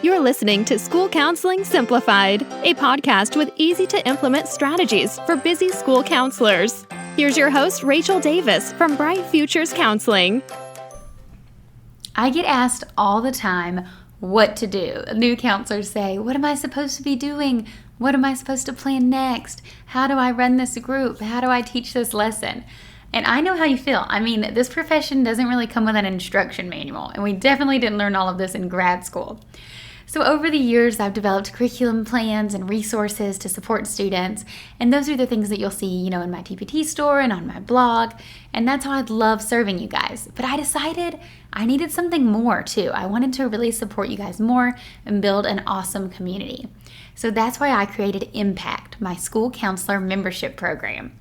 You're listening to School Counseling Simplified, a podcast with easy-to-implement strategies for busy school counselors. Here's your host, Rachel Davis from Bright Futures Counseling. I get asked all the time what to do. New counselors say, what am I supposed to be doing? What am I supposed to plan next? How do I run this group? How do I teach this lesson? And I know how you feel. I mean, this profession doesn't really come with an instruction manual, and we definitely didn't learn all of this in grad school. So over the years, I've developed curriculum plans and resources to support students, and those are the things that you'll see, in my TPT store and on my blog, and that's how I'd love serving you guys. But I decided I needed something more too. I wanted to really support you guys more and build an awesome community. So that's why I created Impact, my school counselor membership program.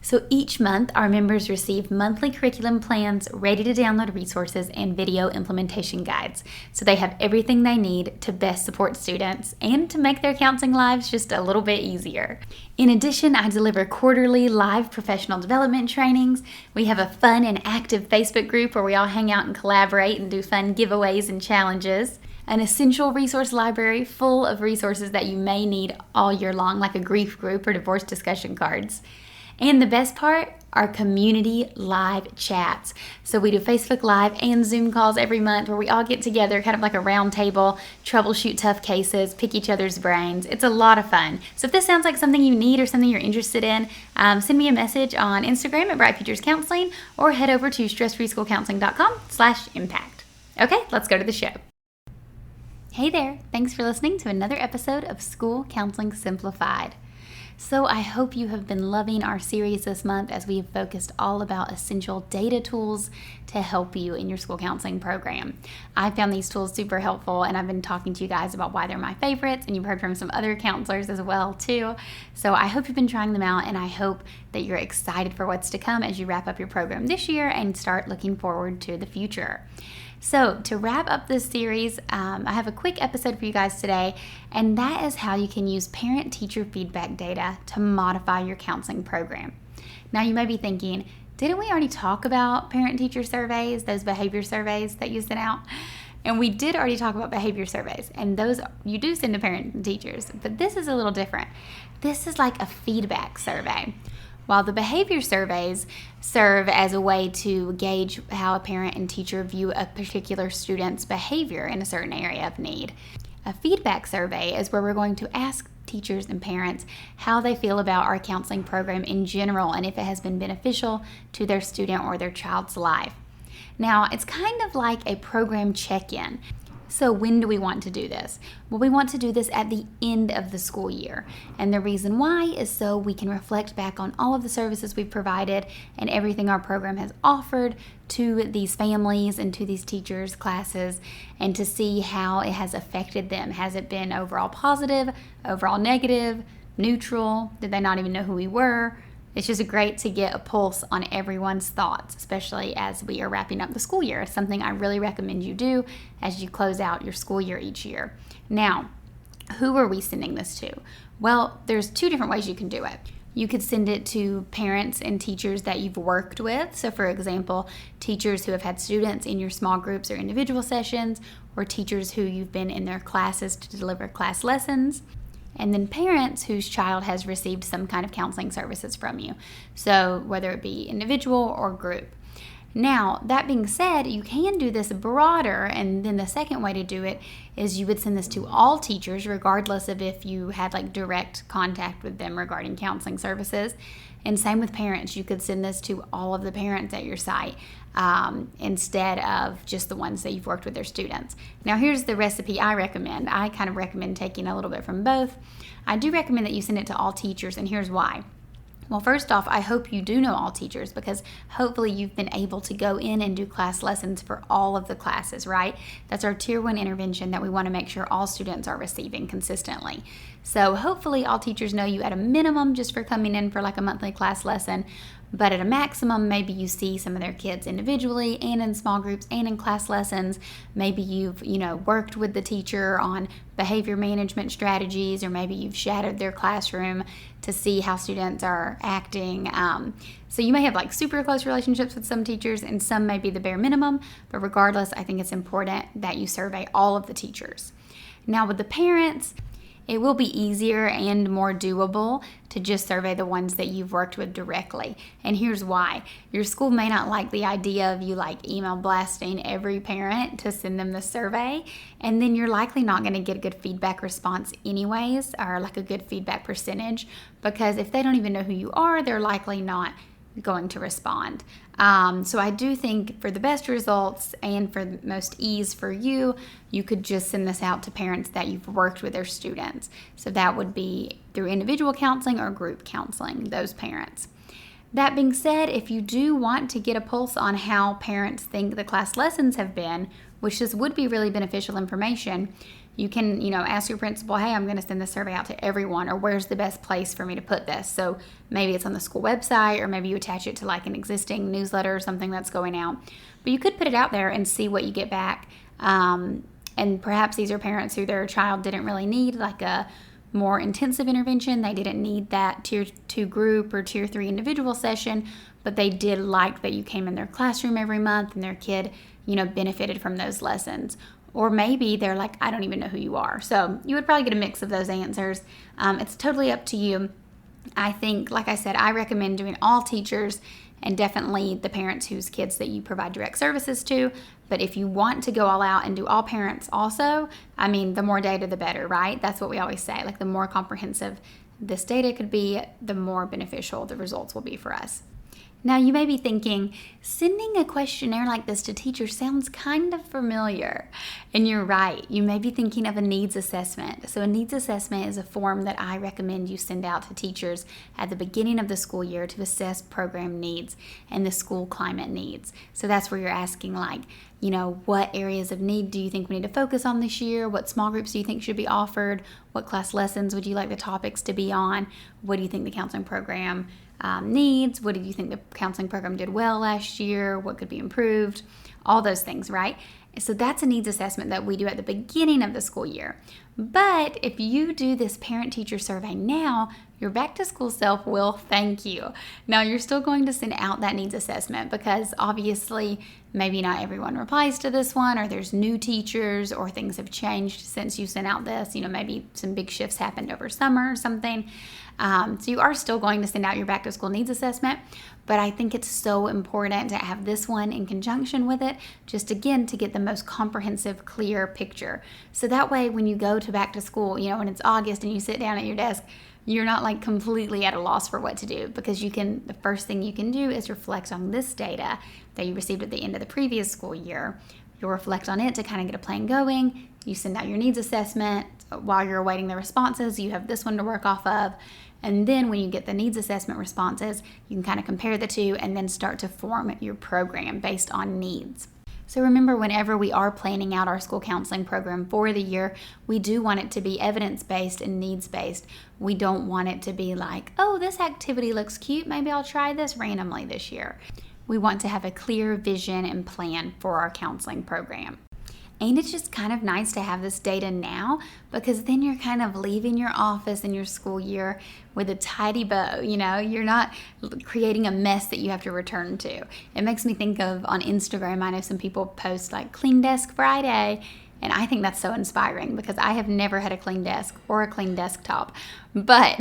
So each month, our members receive monthly curriculum plans, ready-to-download resources, and video implementation guides. So they have everything they need to best support students and to make their counseling lives just a little bit easier. In addition, I deliver quarterly live professional development trainings. We have a fun and active Facebook group where we all hang out and collaborate and do fun giveaways and challenges. An essential resource library full of resources that you may need all year long, like a grief group or divorce discussion cards. And the best part, our community live chats. So we do Facebook Live and Zoom calls every month where we all get together, kind of like a round table, troubleshoot tough cases, pick each other's brains. It's a lot of fun. So if this sounds like something you need or something you're interested in, send me a message on Instagram at Bright Futures Counseling or head over to stressfreeschoolcounseling.com/impact. Okay, let's go to the show. Hey there, thanks for listening to another episode of School Counseling Simplified. So I hope you have been loving our series this month as we have focused all about essential data tools to help you in your school counseling program. I found these tools super helpful, and I've been talking to you guys about why they're my favorites, and you've heard from some other counselors as well too. So I hope you've been trying them out, and I hope that you're excited for what's to come as you wrap up your program this year and start looking forward to the future. So to wrap up this series, I have a quick episode for you guys today, and that is how you can use parent-teacher feedback data to modify your counseling program. Now you may be thinking, didn't we already talk about parent-teacher surveys, those behavior surveys that you sent out? And we did already talk about behavior surveys, and those you do send to parents and teachers, but this is a little different. This is like a feedback survey. While the behavior surveys serve as a way to gauge how a parent and teacher view a particular student's behavior in a certain area of need, a feedback survey is where we're going to ask teachers and parents how they feel about our counseling program in general and if it has been beneficial to their student or their child's life. Now, it's kind of like a program check-in. So when do we want to do this? Well, we want to do this at the end of the school year. And the reason why is so we can reflect back on all of the services we've provided and everything our program has offered to these families and to these teachers' classes, and to see how it has affected them. Has it been overall positive, overall negative, neutral? Did they not even know who we were? It's just great to get a pulse on everyone's thoughts, especially as we are wrapping up the school year. It's something I really recommend you do as you close out your school year each year. Now, who are we sending this to? Well, there's two different ways you can do it. You could send it to parents and teachers that you've worked with. So for example, teachers who have had students in your small groups or individual sessions, or teachers who you've been in their classes to deliver class lessons. And then parents whose child has received some kind of counseling services from you. So whether it be individual or group. Now, that being said, you can do this broader, and then the second way to do it is you would send this to all teachers, regardless of if you had direct contact with them regarding counseling services. And same with parents, you could send this to all of the parents at your site instead of just the ones that you've worked with their students. Now here's the recipe I recommend. I kind of recommend taking a little bit from both. I do recommend that you send it to all teachers, and here's why. Well, first off, I hope you do know all teachers, because hopefully you've been able to go in and do class lessons for all of the classes, right? That's our Tier 1 intervention that we want to make sure all students are receiving consistently. So hopefully all teachers know you at a minimum just for coming in for a monthly class lesson, But at a maximum, maybe you see some of their kids individually and in small groups and in class lessons. Maybe you've, worked with the teacher on behavior management strategies, or maybe you've shadowed their classroom to see how students are acting. So you may have like super close relationships with some teachers, and some may be the bare minimum. But regardless, I think it's important that you survey all of the teachers. Now with the parents, it will be easier and more doable to just survey the ones that you've worked with directly. And here's why. Your school may not like the idea of you like email blasting every parent to send them the survey, and then you're likely not going to get a good feedback response anyways, or like a good feedback percentage, because if they don't even know who you are, they're likely not going to respond. So I do think for the best results and for the most ease for you, you could just send this out to parents that you've worked with their students. So that would be through individual counseling or group counseling, those parents. That being said, if you do want to get a pulse on how parents think the class lessons have been, which this would be really beneficial information, you can, ask your principal, hey, I'm going to send this survey out to everyone, or where's the best place for me to put this? So maybe it's on the school website, or maybe you attach it to like an existing newsletter or something that's going out. But you could put it out there and see what you get back. And perhaps these are parents who their child didn't really need like a more intensive intervention. They didn't need that tier 2 group or tier 3 individual session, but they did like that you came in their classroom every month and their kid, benefited from those lessons. Or maybe they're like, I don't even know who you are. So you would probably get a mix of those answers. It's totally up to you. I think, like I said, I recommend doing all teachers and definitely the parents whose kids that you provide direct services to. But if you want to go all out and do all parents also, the more data, the better, right? That's what we always say. Like the more comprehensive this data could be, the more beneficial the results will be for us. Now, you may be thinking, sending a questionnaire like this to teachers sounds kind of familiar. And you're right. You may be thinking of a needs assessment. So a needs assessment is a form that I recommend you send out to teachers at the beginning of the school year to assess program needs and the school climate needs. So that's where you're asking what areas of need do you think we need to focus on this year? What small groups do you think should be offered? What class lessons would you like the topics to be on? What do you think the counseling program needs? What did you think the counseling program did well last year? What could be improved? All those things, right? So that's a needs assessment that we do at the beginning of the school year. But if you do this parent-teacher survey now, your back-to-school self will thank you. Now, you're still going to send out that needs assessment because obviously maybe not everyone replies to this one, or there's new teachers, or things have changed since you sent out this. Maybe some big shifts happened over summer or something. So you are still going to send out your back-to-school needs assessment, but I think it's so important to have this one in conjunction with it, just again to get the most comprehensive, clear picture. So that way when you go to back to school, when it's August and you sit down at your desk, you're not like completely at a loss for what to do, because the first thing you can do is reflect on this data that you received at the end of the previous school year. You'll reflect on it to kind of get a plan going. You send out your needs assessment. While you're awaiting the responses, you have this one to work off of. And then when you get the needs assessment responses, you can kind of compare the two and then start to form your program based on needs. So remember, whenever we are planning out our school counseling program for the year, we do want it to be evidence-based and needs-based. We don't want it to be like, oh, this activity looks cute, maybe I'll try this randomly this year. We want to have a clear vision and plan for our counseling program. And it's just kind of nice to have this data now, because then you're kind of leaving your office and your school year with a tidy bow. You're not creating a mess that you have to return to. It makes me think of, on Instagram, I know some people post like Clean Desk Friday, and I think that's so inspiring because I have never had a clean desk or a clean desktop. But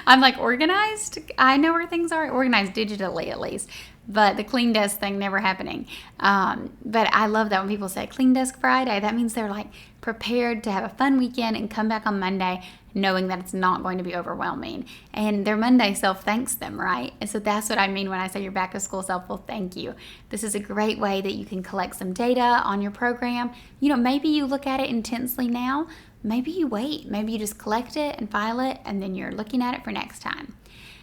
I'm like organized. I know where things are, organized digitally at least. But the clean desk thing never happening. But I love that when people say Clean Desk Friday, that means they're like prepared to have a fun weekend and come back on Monday knowing that it's not going to be overwhelming. And their Monday self thanks them, right? And so that's what I mean when I say your back to school self will thank you. This is a great way that you can collect some data on your program. Maybe you look at it intensely now. Maybe you wait. Maybe you just collect it and file it, and then you're looking at it for next time.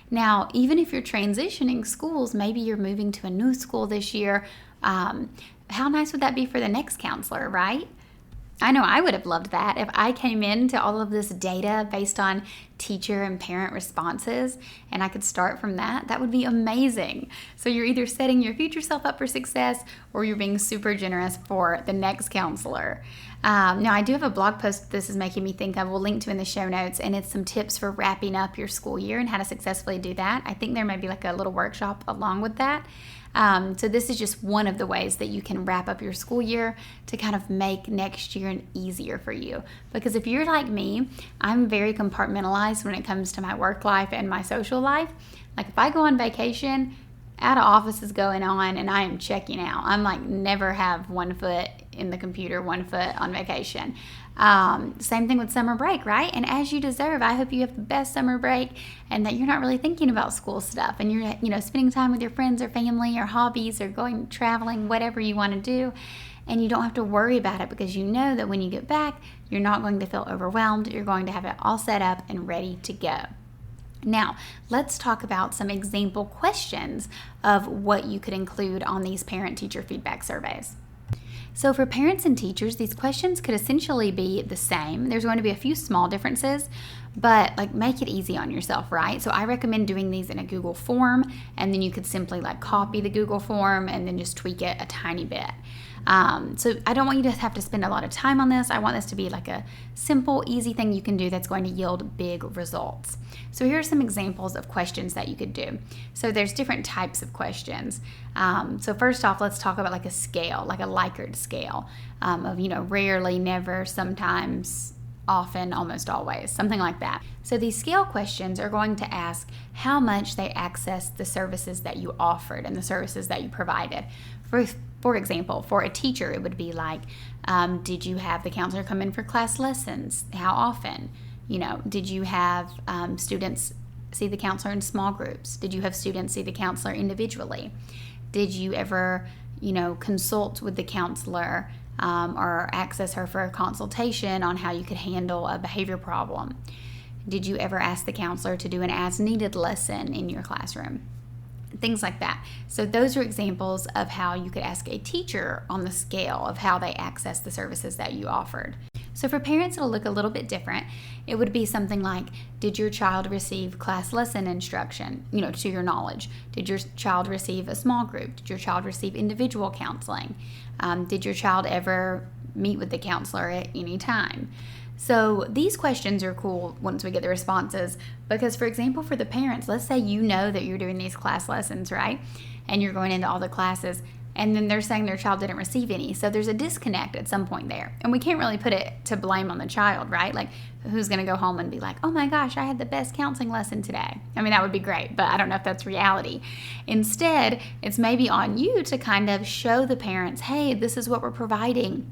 Now, even if you're transitioning schools, maybe you're moving to a new school this year, how nice would that be for the next counselor, right? I know I would have loved that if I came into all of this data based on teacher and parent responses and I could start from that would be amazing. So you're either setting your future self up for success or you're being super generous for the next counselor. Now, I do have a blog post this is making me think of. We'll link to in the show notes, and it's some tips for wrapping up your school year and how to successfully do that. I think there may be like a little workshop along with that. So this is just one of the ways that you can wrap up your school year to kind of make next year easier for you. Because if you're like me, I'm very compartmentalized when it comes to my work life and my social life. Like if I go on vacation, out of office is going on and I am checking out. I'm like never have one foot in the computer, one foot on vacation. Same thing with summer break, right? And as you deserve, I hope you have the best summer break and that you're not really thinking about school stuff and you're, spending time with your friends or family or hobbies or going traveling, whatever you want to do. And you don't have to worry about it because you know that when you get back, you're not going to feel overwhelmed. You're going to have it all set up and ready to go. Now, let's talk about some example questions of what you could include on these parent-teacher feedback surveys. So for parents and teachers, these questions could essentially be the same. There's going to be a few small differences, but make it easy on yourself, right? So I recommend doing these in a Google form, and then you could simply copy the Google form and then just tweak it a tiny bit. So I don't want you to have to spend a lot of time on this. I want this to be a simple, easy thing you can do that's going to yield big results. So here are some examples of questions that you could do. So there's different types of questions. So first off, let's talk about a scale, a Likert scale of, rarely, never, sometimes, often, almost always, something like that. So these scale questions are going to ask how much they access the services that you offered and the services that you provided. For example, for a teacher, it would be did you have the counselor come in for class lessons? How often? Did you have students see the counselor in small groups? Did you have students see the counselor individually? Did you ever, consult with the counselor or access her for a consultation on how you could handle a behavior problem? Did you ever ask the counselor to do an as-needed lesson in your classroom? Things like that. So those are examples of how you could ask a teacher on the scale of how they access the services that you offered. So for parents, it'll look a little bit different. It would be something like, did your child receive class lesson instruction, to your knowledge? Did your child receive a small group? Did your child receive individual counseling? Did your child ever meet with the counselor at any time? So these questions are cool once we get the responses because, for example, for the parents, let's say you know that you're doing these class lessons, right? And you're going into all the classes and then they're saying their child didn't receive any. So there's a disconnect at some point there. And we can't really put it to blame on the child, right? Who's going to go home and be like, oh my gosh, I had the best counseling lesson today. I mean, that would be great, but I don't know if that's reality. Instead, it's maybe on you to kind of show the parents, hey, this is what we're providing.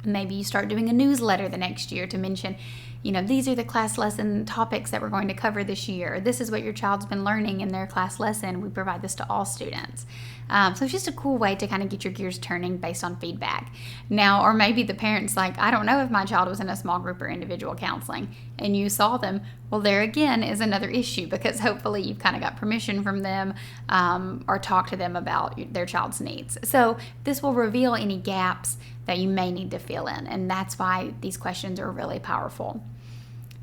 Maybe you start doing a newsletter the next year to mention, these are the class lesson topics that we're going to cover this year. This is what your child's been learning in their class lesson. We provide this to all students. So it's just a cool way to kind of get your gears turning based on feedback. Now, or maybe the parent's I don't know if my child was in a small group or individual counseling, and you saw them. Well, there again is another issue because hopefully you've kind of got permission from them or talked to them about their child's needs. So this will reveal any gaps that you may need to fill in, and that's why these questions are really powerful.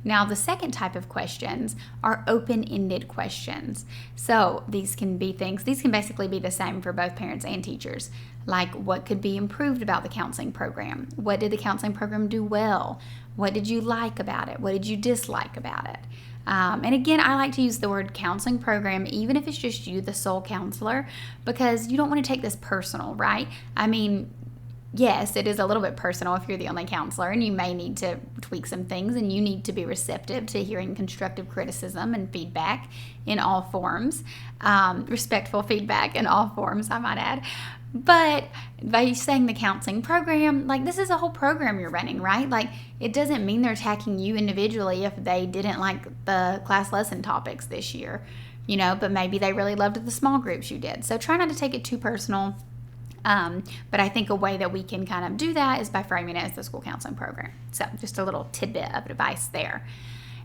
Now, the second type of questions are open-ended questions. So these can basically be the same for both parents and teachers. What could be improved about the counseling program? What did the counseling program do well? What did you like about it? What did you dislike about it? And again, I like to use the word counseling program, even if it's just you, the sole counselor, because you don't want to take this personal, right? I mean, yes, it is a little bit personal if you're the only counselor and you may need to tweak some things and you need to be receptive to hearing constructive criticism and feedback in all forms, respectful feedback in all forms, I might add. But by saying the counseling program, this is a whole program you're running, right? It doesn't mean they're attacking you individually if they didn't like the class lesson topics this year, but maybe they really loved the small groups you did. So try not to take it too personal. But I think a way that we can kind of do that is by framing it as the school counseling program. So just a little tidbit of advice there.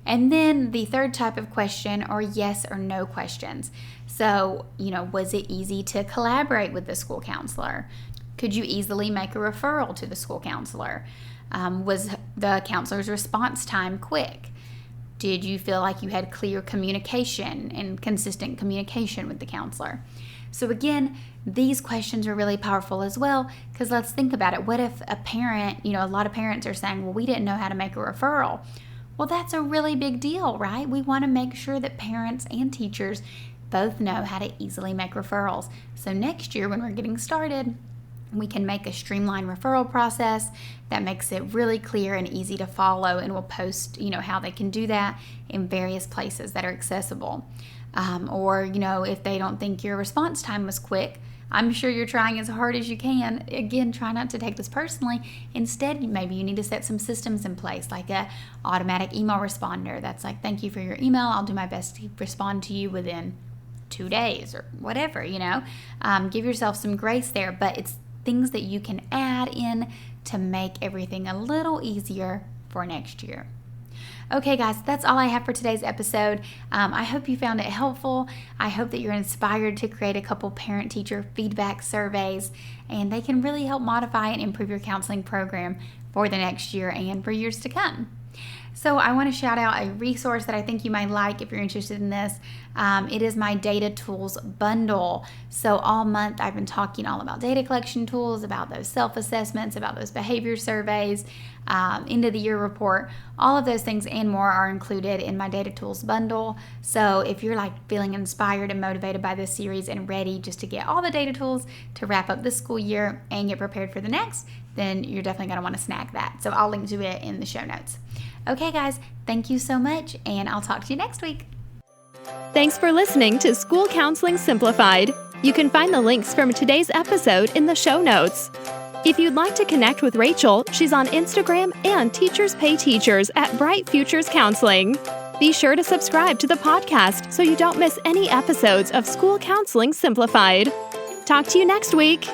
And then the third type of question are yes or no questions. So, was it easy to collaborate with the school counselor? Could you easily make a referral to the school counselor? Was the counselor's response time quick? Did you feel like you had clear communication and consistent communication with the counselor? So again, these questions are really powerful as well, because let's think about it. What if a parent, a lot of parents are saying, well, we didn't know how to make a referral. Well, that's a really big deal, right? We want to make sure that parents and teachers both know how to easily make referrals. So next year when we're getting started, we can make a streamlined referral process that makes it really clear and easy to follow, and we'll post, how they can do that in various places that are accessible. Or if they don't think your response time was quick, I'm sure you're trying as hard as you can. Again, try not to take this personally. Instead, maybe you need to set some systems in place, like a automatic email responder that's like, thank you for your email. I'll do my best to respond to you within 2 days or whatever, Give yourself some grace there, but it's things that you can add in to make everything a little easier for next year. Okay, guys, that's all I have for today's episode. I hope you found it helpful. I hope that you're inspired to create a couple parent-teacher feedback surveys, and they can really help modify and improve your counseling program for the next year and for years to come. So I want to shout out a resource that I think you might like if you're interested in this. It is my Data Tools bundle. So all month I've been talking all about data collection tools, about those self-assessments, about those behavior surveys, end of the year report. All of those things and more are included in my Data Tools bundle. So if you're feeling inspired and motivated by this series and ready just to get all the data tools to wrap up this school year and get prepared for the next, then you're definitely going to want to snag that. So I'll link to it in the show notes. Okay, guys, thank you so much, and I'll talk to you next week. Thanks for listening to School Counseling Simplified. You can find the links from today's episode in the show notes. If you'd like to connect with Rachel, she's on Instagram and Teachers Pay Teachers at Bright Futures Counseling. Be sure to subscribe to the podcast so you don't miss any episodes of School Counseling Simplified. Talk to you next week.